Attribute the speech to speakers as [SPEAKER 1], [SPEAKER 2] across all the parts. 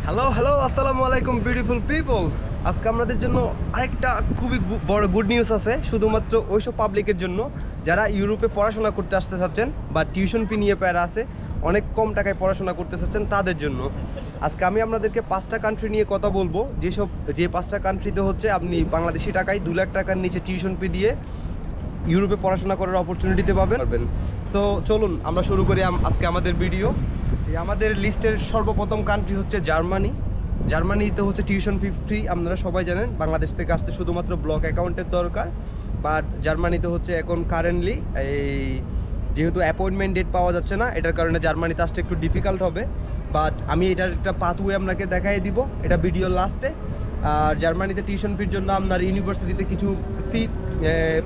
[SPEAKER 1] Hello hello আসসালামু আলাইকুম beautiful people. আজকে আমাদের জন্য আরেকটা খুবই বড় গুড নিউজ আছে, শুধুমাত্র ওইসব পাবলিকের জন্য যারা ইউরোপে পড়াশোনা করতে আসতে চাচ্ছেন বা টিউশন ফি নিয়ে প্যারা আছে, অনেক কম টাকায় পড়াশোনা করতে চাচ্ছেন, তাদের জন্য আজকে আমি আপনাদেরকে 5টা কান্ট্রি নিয়ে কথা বলবো। যে 5টা কান্ট্রিতে হচ্ছে আপনি বাংলাদেশি টাকায় 2 লাখ টাকার নিচে টিউশন ফি দিয়ে ইউরোপে পড়াশোনা করার অপরচুনিটিতে পাবেন। সো চলুন আমরা শুরু করি আজকে আমাদের ভিডিও। আমাদের লিস্টের সর্বপ্রথম কান্ট্রি হচ্ছে জার্মানি। জার্মানিতে হচ্ছে টিউশন ফি ফ্রি, আপনারা সবাই জানেন। বাংলাদেশ থেকে আসতে শুধুমাত্র ব্লক অ্যাকাউন্টের দরকার, বাট জার্মানিতে হচ্ছে এখন কারেন্টলি যেহেতু অ্যাপয়েন্টমেন্ট ডেট পাওয়া যাচ্ছে না, এটার কারণে জার্মানিতে আসতে একটু ডিফিকাল্ট হবে। বাট আমি এটার একটা পাথওয়ে আপনাকে দেখাই দিব এটা ভিডিওর লাস্টে। আর জার্মানিতে টিউশন ফির জন্য আপনার ইউনিভার্সিটিতে কিছু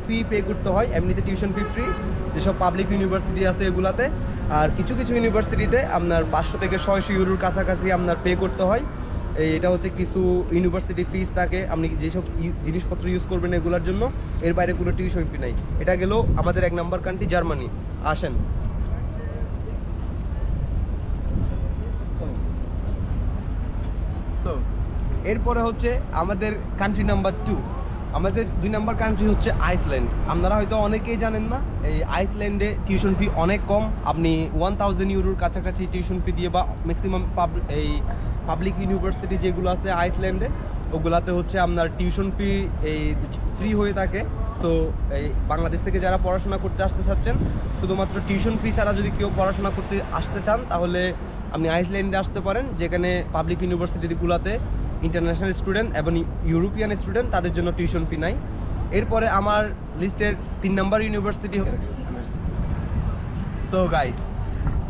[SPEAKER 1] ফি পে করতে হয়, এমনিতে টিউশন ফি ফ্রি যেসব পাবলিক ইউনিভার্সিটি আছে এগুলাতে। আর কিছু কিছু ইউনিভার্সিটিতে আপনার 500 থেকে 600 ইউরোর কাছাকাছি আপনার পে করতে হয়। এটা হচ্ছে কিছু ইউনিভার্সিটি ফিস থাকে, আপনি যেসব জিনিসপত্র ইউজ করবেন এগুলোর জন্য। এর বাইরে কোনো টিউশন ফি নাই। এটা গেল আমাদের 1 নম্বর কান্ট্রি জার্মানি। আসেন এরপরে হচ্ছে আমাদের কান্ট্রি নাম্বার 2। আমাদের 2 নম্বর কান্ট্রি হচ্ছে আইসল্যান্ড। আপনারা হয়তো অনেকেই জানেন না, এই আইসল্যান্ডে টিউশন ফি অনেক কম। আপনি 1000 ইউরোর কাছাকাছি টিউশন ফি দিয়ে বা ম্যাক্সিমাম পাবলিক ইউনিভার্সিটি যেগুলো আছে আইসল্যান্ডে, ওগুলাতে হচ্ছে আপনার টিউশন ফি ফ্রি হয়ে থাকে। সো এই বাংলাদেশ থেকে যারা পড়াশোনা করতে আসতে চাচ্ছেন, শুধুমাত্র টিউশন ফি ছাড়া যদি কেউ পড়াশোনা করতে আসতে চান, তাহলে আপনি আইসল্যান্ডে আসতে পারেন, যেখানে পাবলিক ইউনিভার্সিটিগুলোতে ইন্টারন্যাশনাল স্টুডেন্ট এবং ইউরোপিয়ান স্টুডেন্ট তাদের জন্য টিউশন ফি নাই। এরপরে আমার লিস্টের 3 নম্বর ইউনিভার্সিটি। সো গাইস,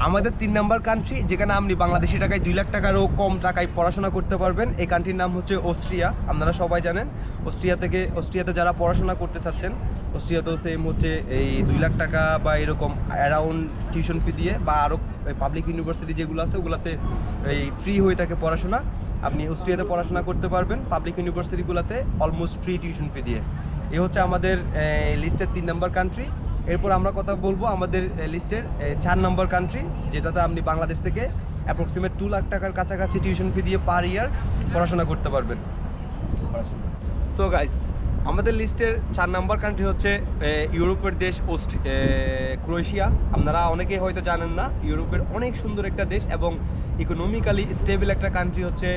[SPEAKER 1] আমাদের 3 নম্বর কান্ট্রি যেখানে আপনি বাংলাদেশি টাকায় 2 লাখ টাকারও কম টাকায় পড়াশোনা করতে পারবেন, এই কান্ট্রির নাম হচ্ছে অস্ট্রিয়া। আপনারা সবাই জানেন অস্ট্রিয়াতে যারা পড়াশোনা করতে চাচ্ছেন, অস্ট্রিয়াতেও সেম হচ্ছে এই 2 লাখ টাকা বা এরকম অ্যারাউন্ড টিউশন ফি দিয়ে, বা আরও পাবলিক ইউনিভার্সিটি যেগুলো আছে ওগুলোতে এই ফ্রি হয়ে থাকে পড়াশোনা। আপনি অস্ট্রিয়াতে পড়াশোনা করতে পারবেন পাবলিক ইউনিভার্সিটিগুলোতে অলমোস্ট ফ্রি টিউশন ফি দিয়ে। এই হচ্ছে আমাদের লিস্টের 3 নম্বর কান্ট্রি। এরপর আমরা কথা বলবো আমাদের লিস্টের 4 নম্বর কান্ট্রি, যেটাতে আপনি বাংলাদেশ থেকে অ্যাপ্রক্সিমেট 2 লাখ টাকার কাছাকাছি টিউশন ফি দিয়ে পার ইয়ার পড়াশোনা করতে পারবেন। সো গাইস, আমাদের লিস্টের 4 নম্বর কান্ট্রি হচ্ছে ইউরোপের দেশ ক্রোয়েশিয়া। আপনারা অনেকেই হয়তো জানেন না, ইউরোপের অনেক সুন্দর একটা দেশ এবং ইকোনমিক্যালি স্টেবল একটা কান্ট্রি হচ্ছে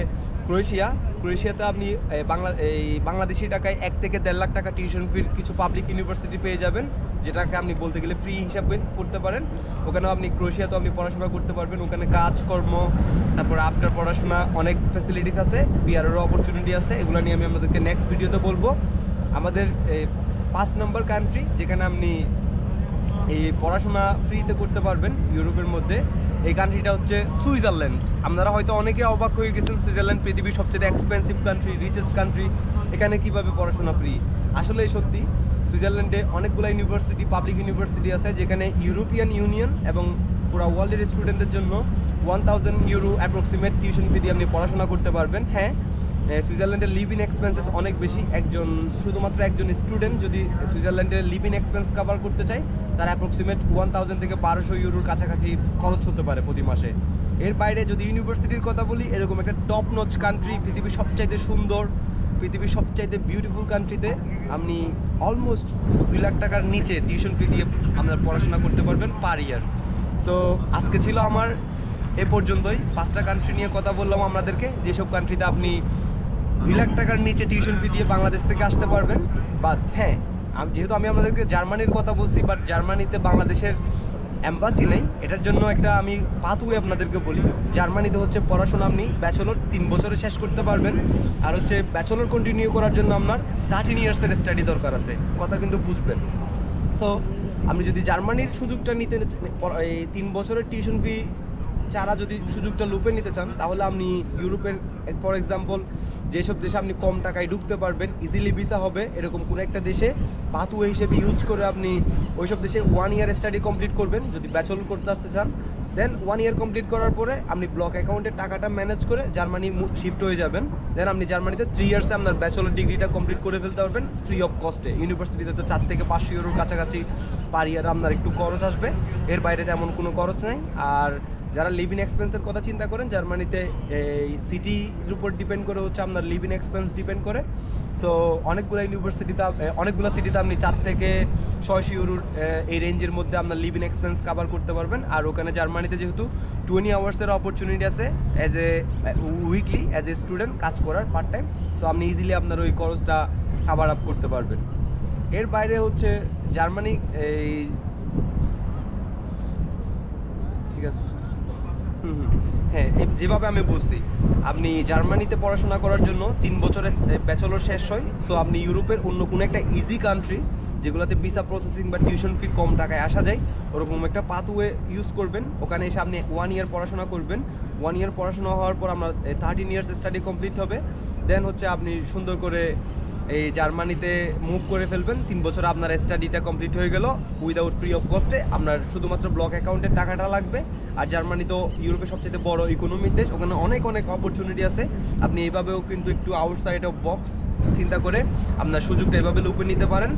[SPEAKER 1] ক্রোয়েশিয়া। ক্রোয়েশিয়াতে আপনি বাংলাদেশি টাকায় 1 থেকে 1.5 লাখ টাকা টিউশন ফির কিছু পাবলিক ইউনিভার্সিটি পেয়ে যাবেন, যেটাকে আপনি বলতে গেলে ফ্রি হিসাবে করতে পারেন। ওখানেও আপনি ক্রোয়েশিয়াতেও আপনি পড়াশোনা করতে পারবেন। ওখানে কাজকর্ম, তারপর আফটার পড়াশোনা অনেক ফ্যাসিলিটিস আছে, পিআরেরও অপরচুনিটি আছে। এগুলো নিয়ে আমি আপনাদেরকে নেক্সট ভিডিওতে বলবো। আমাদের 5 নম্বর কান্ট্রি যেখানে আপনি এই পড়াশোনা ফ্রিতে করতে পারবেন ইউরোপের মধ্যে, এই কান্ট্রিটা হচ্ছে সুইজারল্যান্ড। আপনারা হয়তো অনেকে অবাক হয়ে গেছেন, সুইজারল্যান্ড পৃথিবীর সবচেয়ে এক্সপেন্সিভ কান্ট্রি, রিচেস্ট কান্ট্রি, এখানে কিভাবে পড়াশোনা ফ্রি। আসলে সত্যি সুইজারল্যান্ডে অনেকগুলো ইউনিভার্সিটি, পাবলিক ইউনিভার্সিটি আছে, যেখানে ইউরোপিয়ান ইউনিয়ন এবং পুরো ওয়ার্ল্ডের স্টুডেন্টদের জন্য 1000 ইউরো অ্যাপ্রক্সিমেট টিউশন ফি দিয়ে আপনি পড়াশোনা করতে পারবেন। হ্যাঁ, সুইজারল্যান্ডের লিভ ইন এক্সপেন্সেস অনেক বেশি। শুধুমাত্র একজন স্টুডেন্ট যদি সুইজারল্যান্ডের লিভ ইন এক্সপেন্স কভার করতে চায়, তার অ্যাপ্রক্সিমেট 1000 থেকে 1200 ইউরোর কাছাকাছি খরচ হতে পারে প্রতি মাসে। এর বাইরে যদি ইউনিভার্সিটির কথা বলি, এরকম একটা টপ নচ কান্ট্রি, পৃথিবীর সবচাইতে সুন্দর, পৃথিবীর সবচাইতে বিউটিফুল কান্ট্রিতে আপনি অলমোস্ট 2 লাখ টাকার নিচে টিউশন ফি দিয়ে আপনার পড়াশোনা করতে পারবেন পার ইয়ার। সো আজকে ছিল আমার এ পর্যন্তই। 5টা কান্ট্রি নিয়ে কথা বললাম আপনাদেরকে, যেসব কান্ট্রিতে আপনি 2 লাখ টাকার নিচে টিউশন ফি দিয়ে বাংলাদেশ থেকে আসতে পারবেন। বাট হ্যাঁ, যেহেতু আমি আপনাদেরকে জার্মানির কথা বলছি, বাট জার্মানিতে বাংলাদেশের অ্যাম্বাসি নেই। এটার জন্য একটা আমি পাথওয়ে আপনাদেরকে বলি। জার্মানিতে হচ্ছে পড়াশোনা আপনি ব্যাচেলর 3 বছরে শেষ করতে পারবেন। আর হচ্ছে ব্যাচেলর কন্টিনিউ করার জন্য আপনার 13 ইয়ার্সের স্টাডি দরকার আছে, কথা কিন্তু বুঝবেন। সো আপনি যদি জার্মানির সুযোগটা নিতে, এই 3 বছরের টিউশন ফি যারা যদি সুযোগটা লুপে নিতে চান, তাহলে আপনি ইউরোপের ফর এক্সাম্পল যেসব দেশে আপনি কম টাকায় ঢুকতে পারবেন, ইজিলি ভিসা হবে, এরকম কোনো একটা দেশে পাথওয়ে হিসেবে ইউজ করে আপনি ওইসব দেশে 1 ইয়ার স্টাডি কমপ্লিট করবেন যদি ব্যাচেলর করতে আসতে চান। দেন 1 ইয়ার কমপ্লিট করার পরে আপনি ব্লক অ্যাকাউন্টের টাকাটা ম্যানেজ করে জার্মানি শিফট হয়ে যাবেন। দেন আপনি জার্মানিতে 3 ইয়ার্সে আপনার ব্যাচেলর ডিগ্রিটা কমপ্লিট করে ফেলতে পারবেন ফ্রি অফ কস্টে। ইউনিভার্সিটিতে তো 4 থেকে 500 ইউরোর কাছাকাছি পার ইয়ার আপনার একটু খরচ আসবে, এর বাইরে তেমন কোনো খরচ নেই। আর যারা লিভ ইন এক্সপেন্সের কথা চিন্তা করেন, জার্মানিতে এই সিটির উপর ডিপেন্ড করে হচ্ছে আপনার লিভ ইন এক্সপেন্স ডিপেন্ড করে। সো অনেকগুলো সিটিতে আপনি 4 থেকে 600 ইউরোর এই রেঞ্জের মধ্যে আপনার লিভ ইন এক্সপেন্স কভার করতে পারবেন। আর ওখানে জার্মানিতে যেহেতু 20 আওয়ার্সের অপরচুনিটি আছে as a weekly as a student কাজ করার পার্ট টাইম, সো আপনি ইজিলি আপনার ওই খরচটা কাভার আপ করতে পারবেন। এর বাইরে হচ্ছে জার্মানি এই ঠিক আছে হ্যাঁ, যেভাবে আমি বলছি, আপনি জার্মানিতে পড়াশোনা করার জন্য 3 বছরের ব্যাচেলর শেষ হয়। সো আপনি ইউরোপের অন্য কোনো একটা ইজি কান্ট্রি যেগুলোতে ভিসা প্রসেসিং বা টিউশন ফি কম টাকায় আসা যায়, ওরকম একটা পাথওয়ে ইউজ করবেন। ওখানে এসে আপনি 1 ইয়ার পড়াশোনা করবেন। 1 ইয়ার পড়াশোনা হওয়ার পর আমরা 13 ইয়ার্স স্টাডি কমপ্লিট হবে। দেন হচ্ছে আপনি সুন্দর করে এই জার্মানিতে মুভ করে ফেলবেন। 3 বছর আপনার স্টাডিটা কমপ্লিট হয়ে গেল উইদাউট ফ্রি অফ কস্টে। আপনার শুধুমাত্র ব্লক অ্যাকাউন্টের টাকাটা লাগবে। আর জার্মানি তো ইউরোপের সবচেয়ে বড় ইকোনমিক দেশ, ওখানে অনেক অনেক অপরচুনিটি আছে। আপনি এইভাবেও কিন্তু একটু আউটসাইড অফ বক্স চিন্তা করে আপনার সুযোগটা এভাবে লুপে নিতে পারেন।